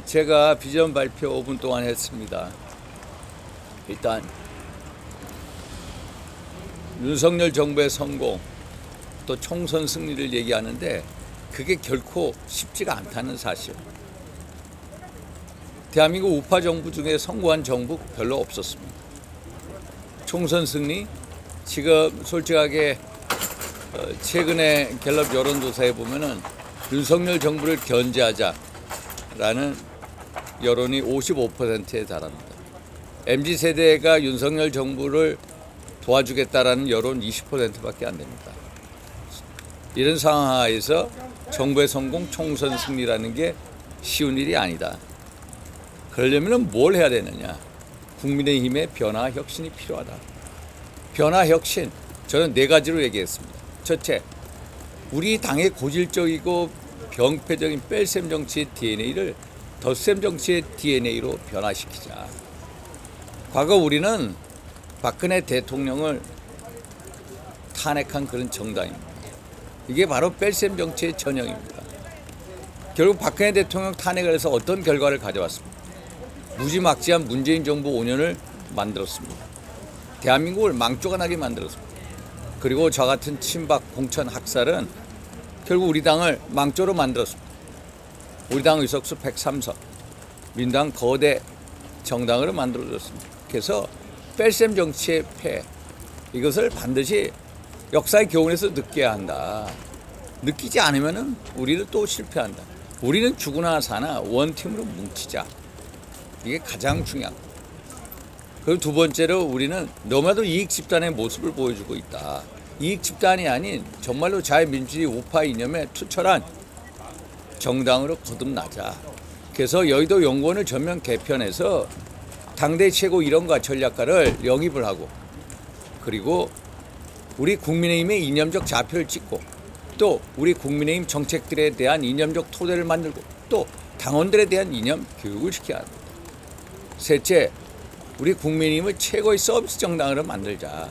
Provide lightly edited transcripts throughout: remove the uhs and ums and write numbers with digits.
제가 비전 발표 5분 동안 했습니다. 일단 윤석열 정부의 성공 또 총선 승리를 얘기하는데 그게 결코 쉽지가 않다는 사실. 대한민국 우파 정부 중에 성공한 정부 별로 없었습니다. 총선 승리 지금 솔직하게 최근에 갤럽 여론조사에 보면은 윤석열 정부를 견제하자라는 여론이 55%에 달합니다. MZ세대가 윤석열 정부를 도와주겠다라는 여론 20%밖에 안 됩니다. 이런 상황하에서 정부의 성공, 총선 승리라는 게 쉬운 일이 아니다. 그러려면 뭘 해야 되느냐? 국민의힘의 변화 혁신이 필요하다. 변화 혁신, 저는 4가지로 얘기했습니다. 첫째, 우리 당의 고질적이고 병폐적인 뺄셈 정치의 DNA를 덧셈 정치의 DNA로 변화시키자. 과거 우리는 박근혜 대통령을 탄핵한 그런 정당입니다. 이게 바로 뺄셈 정치의 전형입니다. 결국 박근혜 대통령 탄핵을 해서 어떤 결과를 가져왔습니까? 무지막지한 문재인 정부 5년을 만들었습니다. 대한민국을 망조가 나게 만들었습니다. 그리고 저 같은 친박 공천 학살은 결국 우리 당을 망조로 만들었습니다. 우리 당 의석수 103석, 민당 거대 정당으로 만들어졌습니다. 그래서 뺄셈 정치의 폐, 이것을 반드시 역사의 교훈에서 느껴야 한다. 느끼지 않으면 우리는 또 실패한다. 우리는 죽으나 사나 원팀으로 뭉치자. 이게 가장 중요한 거예요. 그리고 두 번째로 우리는 너무나도 이익 집단의 모습을 보여주고 있다. 이익 집단이 아닌 정말로 자유민주주의 우파 이념에 투철한 정당으로 거듭나자. 그래서 여의도 연구원을 전면 개편해서 당대 최고 이론가 전략가를 영입을 하고, 그리고 우리 국민의힘의 이념적 좌표를 찍고, 또 우리 국민의힘 정책들에 대한 이념적 토대를 만들고, 또 당원들에 대한 이념 교육을 시켜야 합니다. 셋째, 우리 국민의힘을 최고의 서비스 정당으로 만들자.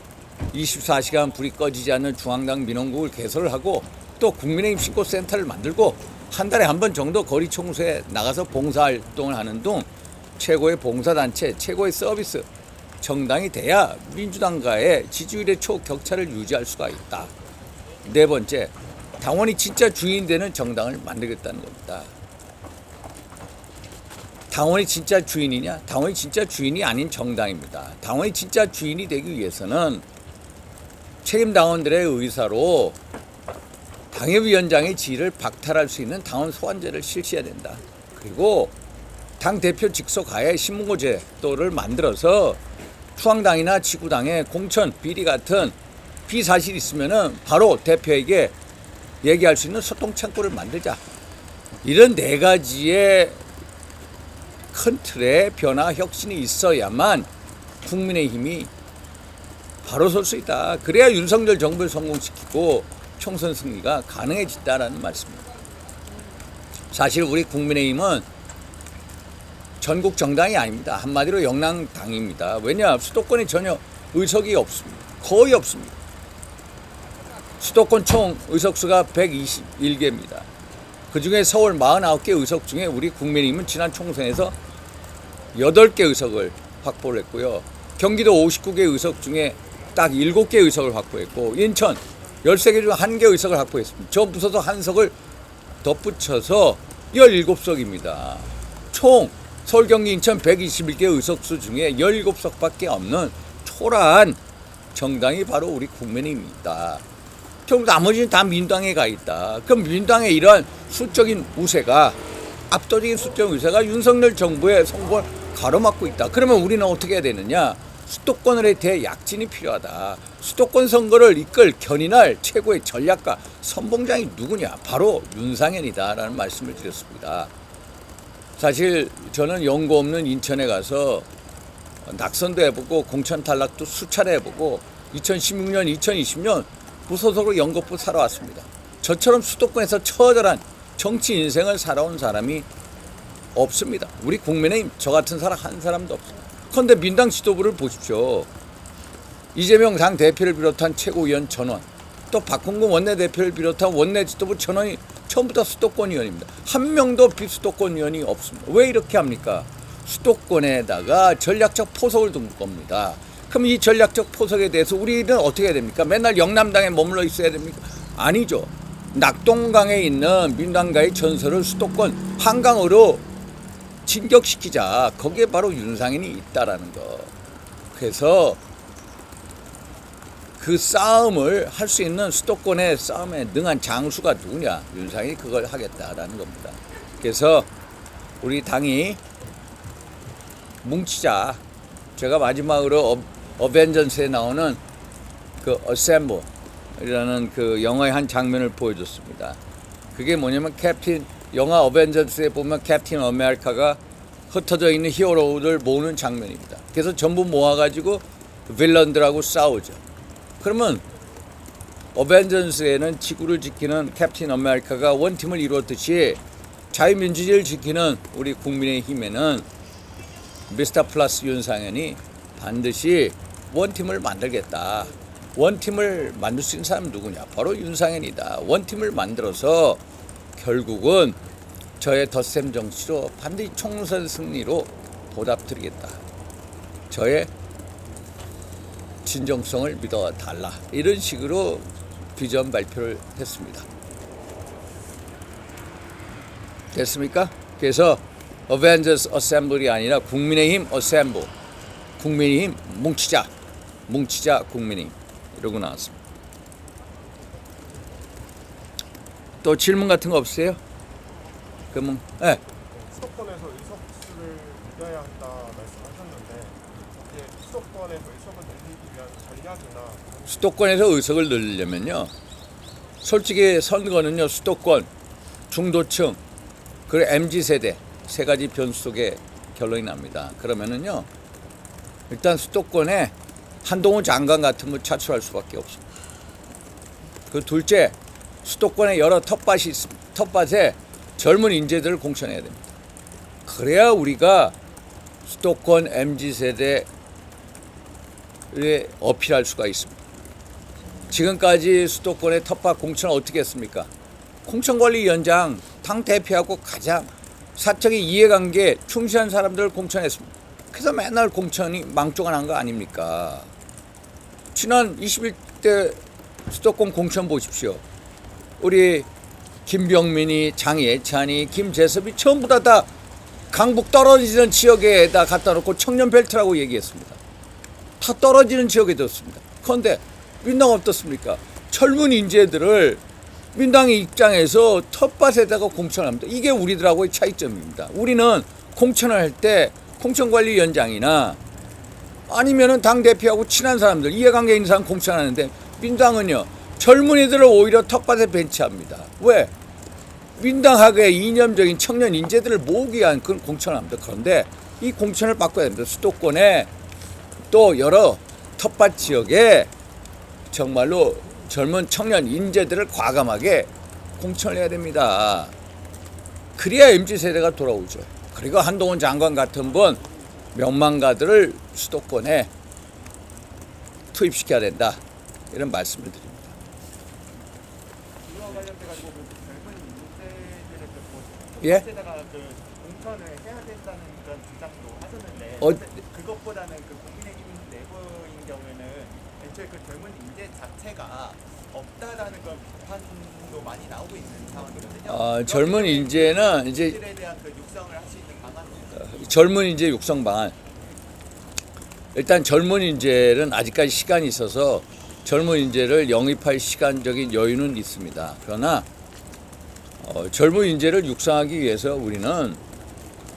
24시간 불이 꺼지지 않는 중앙당 민원국을 개설을 하고, 또 국민의힘 신고센터를 만들고, 한 달에 한 번 정도 거리 청소에 나가서 봉사활동을 하는 등 최고의 봉사단체, 최고의 서비스 정당이 돼야 민주당과의 지지율의 초격차를 유지할 수가 있다. 네 번째, 당원이 진짜 주인 되는 정당을 만들겠다는 겁니다. 당원이 진짜 주인이냐? 당원이 진짜 주인이 아닌 정당입니다. 당원이 진짜 주인이 되기 위해서는 책임 당원들의 의사로 당협위원장의 지위를 박탈할 수 있는 당원 소환제를 실시해야 된다. 그리고 당대표 직속 하에 신문고 제도를 만들어서 수황당이나 지구당의 공천, 비리 같은 비사실이 있으면 바로 대표에게 얘기할 수 있는 소통 창구를 만들자. 이런 4가지의 큰 틀의 변화 혁신이 있어야만 국민의힘이 바로 설 수 있다. 그래야 윤석열 정부를 성공시키고 총선 승리가 가능해진다라는 말씀입니다. 사실 우리 국민의힘은 전국 정당이 아닙니다. 한마디로 영랑당입니다. 왜냐? 수도권에 전혀 의석이 없습니다. 거의 없습니다. 수도권 총 의석수가 121개입니다. 그중에 서울 49개 의석 중에 우리 국민의힘은 지난 총선에서 8개 의석을 확보를 했고요. 경기도 59개 의석 중에 딱 7개 의석을 확보했고, 인천 13개 중 1개 의석을 확보했습니다. 저 부서서 한 석을 덧붙여서 17석입니다. 총 서울, 경기, 인천 121개 의석수 중에 17석밖에 없는 초라한 정당이 바로 우리 국민의힘입니다. 결국 나머지는 다 민당에 가 있다. 그럼 민당의 이러한 수적인 우세가, 압도적인 수적인 우세가 윤석열 정부의 성공을 가로막고 있다. 그러면 우리는 어떻게 해야 되느냐? 수도권에 대해 약진이 필요하다. 수도권 선거를 이끌 견인할 최고의 전략가, 선봉장이 누구냐? 바로 윤상현이다라는 말씀을 드렸습니다. 사실 저는 연고 없는 인천에 가서 낙선도 해보고 공천 탈락도 수차례 해보고 2016년, 2020년 무소속으로 연거푸 살아왔습니다. 저처럼 수도권에서 처절한 정치 인생을 살아온 사람이 없습니다. 우리 국민의힘 저 같은 사람 한 사람도 없습니다. 그런데 민당 지도부를 보십시오. 이재명 당 대표를 비롯한 최고위원 전원, 또 박홍근 원내대표를 비롯한 원내 지도부 전원이 전부 다 수도권 의원입니다. 한 명도 비수도권 의원이 없습니다. 왜 이렇게 합니까? 수도권에다가 전략적 포석을 둔 겁니다. 그럼 이 전략적 포석에 대해서 우리는 어떻게 해야 됩니까? 맨날 영남당에 머물러 있어야 됩니까? 아니죠. 낙동강에 있는 민당가의 전설을 수도권 한강으로 진격시키자. 거기에 바로 윤상현이 있다라는 거. 그래서 그 싸움을 할 수 있는 수도권의 싸움에 능한 장수가 누구냐? 윤상현이 그걸 하겠다라는 겁니다. 그래서 우리 당이 뭉치자. 제가 마지막으로 어벤져스에 나오는 그 어셈블이라는 그 영화의 한 장면을 보여줬습니다. 그게 뭐냐면 영화 어벤져스에 보면 캡틴 아메리카가 흩어져 있는 히어로들 모으는 장면입니다. 그래서 전부 모아가지고 빌런들하고 싸우죠. 그러면 어벤져스에는 지구를 지키는 캡틴 아메리카가 원팀을 이루었듯이 자유민주주의를 지키는 우리 국민의힘에는 미스터 플러스 윤상현이 반드시 원팀을 만들겠다. 원팀을 만들 수 있는 사람은 누구냐? 바로 윤상현이다. 원팀을 만들어서 결국은 저의 덧셈 정치로 반드시 총선 승리로 보답드리겠다. 저의 진정성을 믿어달라. 이런 식으로 비전 발표를 했습니다. 됐습니까? 그래서 어벤져스 어셈블이 아니라 국민의힘 어셈블. 국민의힘 뭉치자. 뭉치자 국민의힘. 이러고 나왔습니다. 또 질문 같은 거 없어요? 그러면 네. 수도권에서 의석수를 늘려야 한다 말씀하셨는데 이제 수도권에서 의석을 늘리기 위한 전략이나 수도권에서 의석을 늘리려면요. 솔직히 선거는요. 수도권, 중도층, 그리고 MZ세대 세 가지 변수 속에 결론이 납니다. 그러면은요. 일단 수도권에 한동훈 장관 같은 분 차출할 수밖에 없습니다. 그 둘째, 수도권에 여러 텃밭이 있습니다. 텃밭에 젊은 인재들을 공천해야 됩니다. 그래야 우리가 수도권 MZ세대에 어필할 수가 있습니다. 지금까지 수도권의 텃밭 공천을 어떻게 했습니까? 공천관리위원장 당 대표하고 가장 사적인 이해관계 충실한 사람들을 공천했습니다. 그래서 맨날 공천이 망조가 난 거 아닙니까? 지난 21대 수도권 공천 보십시오. 우리 김병민이, 장예찬이, 김재섭이 전부 다 강북 떨어지는 지역에다 갖다 놓고 청년벨트라고 얘기했습니다. 다 떨어지는 지역에 뒀습니다. 그런데 민당 어떻습니까? 젊은 인재들을 민당의 입장에서 텃밭에다가 공천합니다. 이게 우리들하고의 차이점입니다. 우리는 공천을 할 때 공천관리위원장이나 아니면은 당대표하고 친한 사람들, 이해관계 있는 사람 공천하는데 민당은요, 젊은이들을 오히려 텃밭에 벤치합니다. 왜? 민당하게 이념적인 청년 인재들을 모으기 위한 그런 공천을 합니다. 그런데 이 공천을 바꿔야 됩니다. 수도권에 또 여러 텃밭 지역에 정말로 젊은 청년 인재들을 과감하게 공천을 해야 됩니다. 그래야 MZ세대가 돌아오죠. 그리고 한동훈 장관 같은 분 명망가들을 수도권에 투입시켜야 된다. 이런 말씀을 드립니다. 이와 관련돼가지고 그 젊은 인재들을 예? 세대가 그 공천을 해야 된다는 그런 주장도 하셨는데 그것보다는 그 국민의힘 내부인 경우에는 애초에 그 젊은 인재 자체가 없다라는 그런 비판도 많이 나오고 있는 상황이거든요. 젊은 인재는 이제 에 대한 그 육성을 할 수 있는 방안이 젊은 인재 육성 방안. 일단 젊은 인재는 아직까지 시간이 있어서 젊은 인재를 영입할 시간적인 여유는 있습니다. 그러나 젊은 인재를 육성하기 위해서 우리는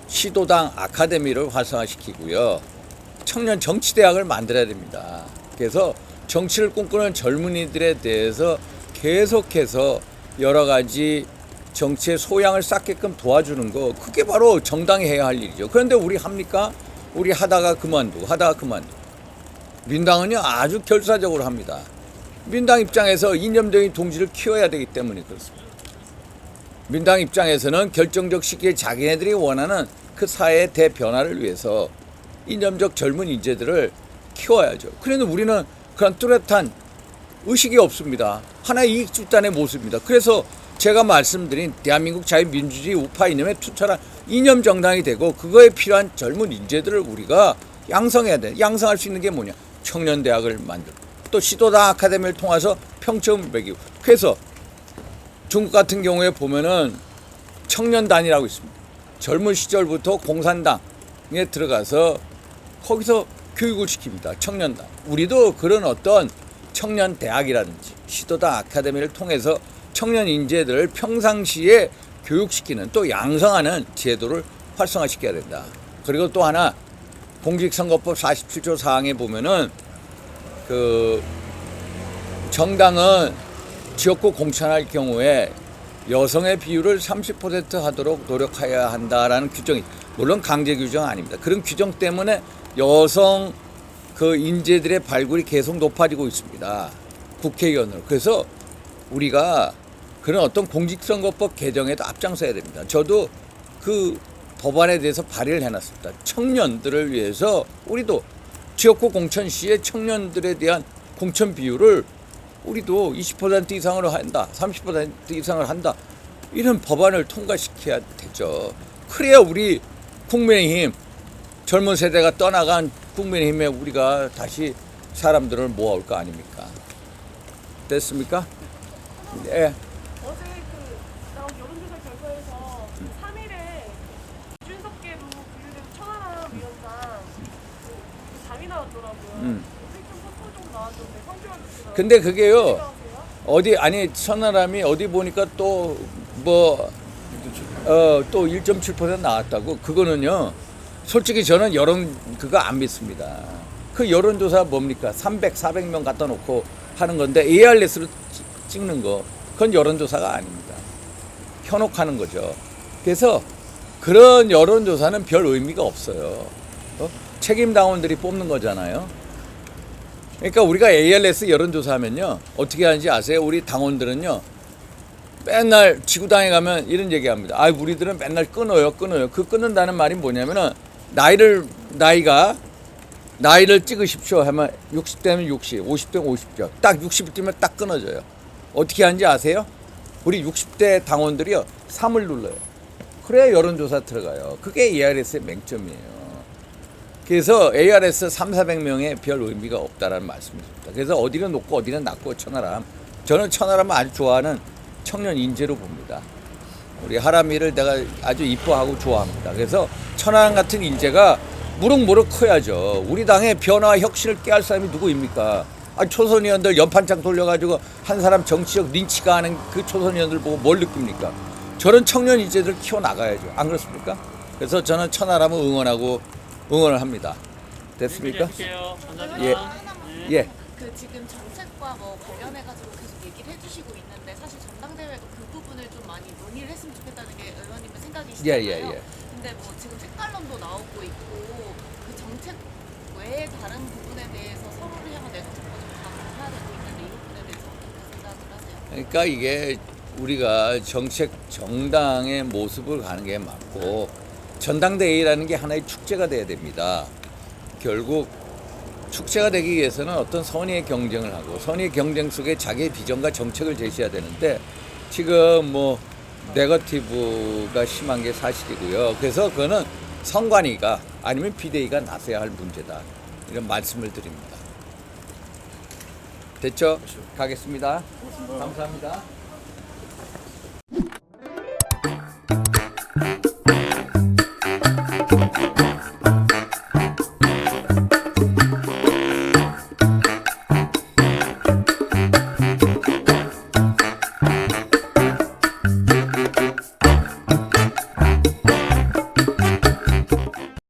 시도당 아카데미를 활성화시키고요. 청년 정치대학을 만들어야 됩니다. 그래서 정치를 꿈꾸는 젊은이들에 대해서 계속해서 여러 가지 정치의 소양을 쌓게끔 도와주는 거, 그게 바로 정당이 해야 할 일이죠. 그런데 우리 합니까? 우리 하다가 그만두고 민당은요 아주 결사적으로 합니다. 민당 입장에서 이념적인 동지를 키워야 되기 때문에 그렇습니다. 민당 입장에서는 결정적 시기에 자기네들이 원하는 그 사회의 대변화를 위해서 이념적 젊은 인재들을 키워야죠. 그런데 우리는 그런 뚜렷한 의식이 없습니다. 하나의 이익 집단의 모습입니다. 그래서 제가 말씀드린 대한민국 자유민주주의 우파 이념에 투철한 이념 정당이 되고 그거에 필요한 젊은 인재들을 우리가 양성해야 돼. 양성할 수 있는 게 뭐냐? 청년대학을 만들고 또 시도당 아카데미를 통해서 평점을 매기고. 그래서 중국 같은 경우에 보면은 청년단이라고 있습니다. 젊은 시절부터 공산당에 들어가서 거기서 교육을 시킵니다. 청년단. 우리도 그런 어떤 청년대학이라든지 시도당 아카데미를 통해서 청년 인재들을 평상시에 교육시키는 또 양성하는 제도를 활성화시켜야 된다. 그리고 또 하나 공직선거법 47조 사항에 보면은 그 정당은 지역구 공천할 경우에 여성의 비율을 30% 하도록 노력해야 한다라는 규정이, 물론 강제 규정 아닙니다. 그런 규정 때문에 여성 그 인재들의 발굴이 계속 높아지고 있습니다. 국회의원으로. 그래서 우리가 그런 어떤 공직선거법 개정에도 앞장서야 됩니다. 저도 그 법안에 대해서 발의를 해놨습니다. 청년들을 위해서 우리도 지역구 공천 시에 청년들에 대한 공천 비율을 우리도 20% 이상으로 한다, 30% 이상을 한다, 이런 법안을 통과시켜야 되죠. 그래야 우리 국민의힘 젊은 세대가 떠나간 국민의힘에 우리가 다시 사람들을 모아올 거 아닙니까? 됐습니까? 네. 어제 그 나온 여론조사 결과에서 3일에 이준석계로 분류된 천하람 위원장 그 장이 나왔더라고요. 음. 1.3% 정도 나왔던데 성주환 씨가. 근데 그게요, 어디, 아니, 천하람이 어디 보니까 또, 뭐, 또 1.7% 나왔다고. 그거는요, 솔직히 저는 여론, 그거 안 믿습니다. 그 여론조사 뭡니까? 300, 400명 갖다 놓고 하는 건데, ARS로 찍는 거, 그건 여론조사가 아닙니다. 현혹하는 거죠. 그래서 그런 여론조사는 별 의미가 없어요. 책임당원들이 뽑는 거잖아요. 그러니까 우리가 ALS 여론조사 하면요, 어떻게 하는지 아세요? 우리 당원들은요, 맨날 지구당에 가면 이런 얘기 합니다. 아, 우리들은 맨날 끊어요. 그 끊는다는 말이 뭐냐면은, 나이를 찍으십시오 하면 60대면 60, 50대면 50죠. 딱 60이 뛰면 딱 끊어져요. 어떻게 하는지 아세요? 우리 60대 당원들이요, 3을 눌러요. 그래야 여론조사 들어가요. 그게 ARS의 맹점이에요. 그래서 ARS 300~400명에 별 의미가 없다라는 말씀입니다. 그래서 어디는 높고 어디는 낮고 천하람. 저는 천하람을 아주 좋아하는 청년 인재로 봅니다. 우리 하람이를 내가 아주 이뻐하고 좋아합니다. 그래서 천하람 같은 인재가 무럭무럭 커야죠. 우리 당의 변화와 혁신을 깨할 사람이 누구입니까? 초선의원들 연판장 돌려가지고 한 사람 정치적 린치가 하는 그 초선의원들 보고 뭘 느낍니까? 저런 청년 인재들 키워나가야죠. 안 그렇습니까? 그래서 저는 천하람을 응원을 합니다. 됐습니까? 예. 예. 그 지금 정책과 뭐 관련해가지고 계속 얘기를 해주시고 있는데 사실 전당대회도 그 부분을 좀 많이 논의를 했으면 좋겠다는 게 의원님의 생각이시잖아요. 예. 근데 뭐 지금 색깔론도 나오고 있고 그 정책 외에 다른 부분에 대해서 서로를 향한 내정책도 좀 강화해야 되고 있는데 이 부분에 대해서 어떻게 생각을 하세요? 그러니까 이게 우리가 정당의 모습을 가는 게 맞고, 전당대회라는 게 하나의 축제가 돼야 됩니다. 결국 축제가 되기 위해서는 어떤 선의의 경쟁을 하고, 선의의 경쟁 속에 자기의 비전과 정책을 제시해야 되는데, 지금 뭐 네거티브가 심한 게 사실이고요. 그래서 그거는 선관위가 아니면 비대위가 나서야 할 문제다, 이런 말씀을 드립니다. 됐죠? 가겠습니다. 감사합니다.